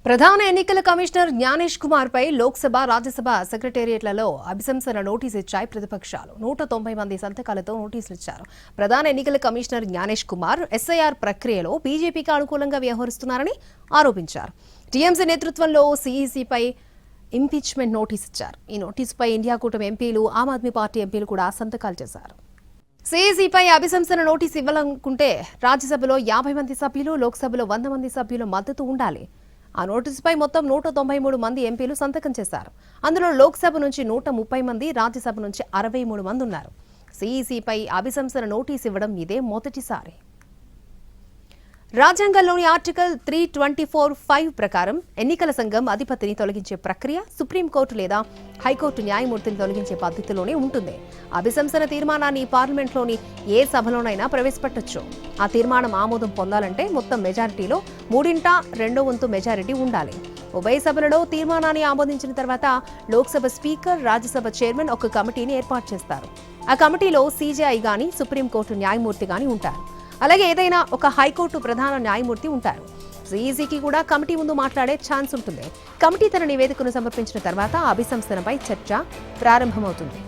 ప్రధాన ఎన్నికల కమిషనర్ జ్ఞానేష్ కుమార్ పై లోక్సభ రాజ్యసభ సెక్రటేరియట్లలో అభిశంసన నోటీసు ఇచ్చాయి ప్రతిపక్షాలు. 190 మంది సంతకాలతో నోటీసులు ఇచ్చారు. ప్రధాన ఎన్నికల కమిషనర్ జ్ఞానేష్ కుమార్ ఎస్ఐఆర్ ప్రక్రియలో బీజేపీకి అనుకూలంగా వ్యవహరిస్తున్నారని ఆరోపించారు. టీఎంసీ నేతృత్వంలో సీఈసీపై ఇంపీచ్మెంట్ నోటీసు ఇచ్చారు. ఈ నోటీసుపై ఇండియా కూటమి ఎంపీలు, ఆమ్ ఆద్మీ పార్టీ ఎంపీలు కూడా సంతకాలు చేశారు. సీఈసీపై అభిశంసన నోటీసు ఇవ్వాలనుకుంటే రాజ్యసభలో 50 మంది సభ్యులు, లోక్సభలో 100 మంది సభ్యుల మద్దతు ఉండాలి. ఆ నోటీసుపై మొత్తం 193 మంది ఎంపీలు సంతకం చేశారు. అందులో లోక్సభ నుంచి 130 మంది, రాజ్యసభ నుంచి 63 మంది ఉన్నారు. సీఈసీపై అభిశంసన నోటీసు ఇవ్వడం ఇదే మొదటిసారి. రాజ్యాంగంలోని ఆర్టికల్ 324(5) ప్రకారం ఎన్నికల సంఘం అధిపతిని తొలగించే ప్రక్రియ సుప్రీంకోర్టు లేదా హైకోర్టు న్యాయమూర్తిని తొలగించే పద్ధతిలోనే ఉంటుంది. అభిశంసన తీర్మానాన్ని పార్లమెంట్లోని ఏ సభలోనైనా ప్రవేశపెట్టొచ్చు. ఆ తీర్మానం ఆమోదం పొందాలంటే మొత్తం మెజారిటీలో 3/2 మెజారిటీ ఉండాలి. ఉభయ సభలలో తీర్మానాన్ని ఆమోదించిన తర్వాత లోక్సభ స్పీకర్, రాజ్యసభ చైర్మన్ ఒక కమిటీని ఏర్పాటు చేస్తారు. ఆ కమిటీలో సీజేఐ గాని, సుప్రీంకోర్టు న్యాయమూర్తి గాని ఉంటారు. అలాగే ఏదైనా ఒక హైకోర్టు ప్రధాన న్యాయమూర్తి ఉంటారు. సీఈసీకి కూడా కమిటీ ముందు మాట్లాడే ఛాన్స్ ఉంటుంది. కమిటీ తన నివేదికను సమర్పించిన తర్వాత అభిశంసనపై చర్చ ప్రారంభమవుతుంది.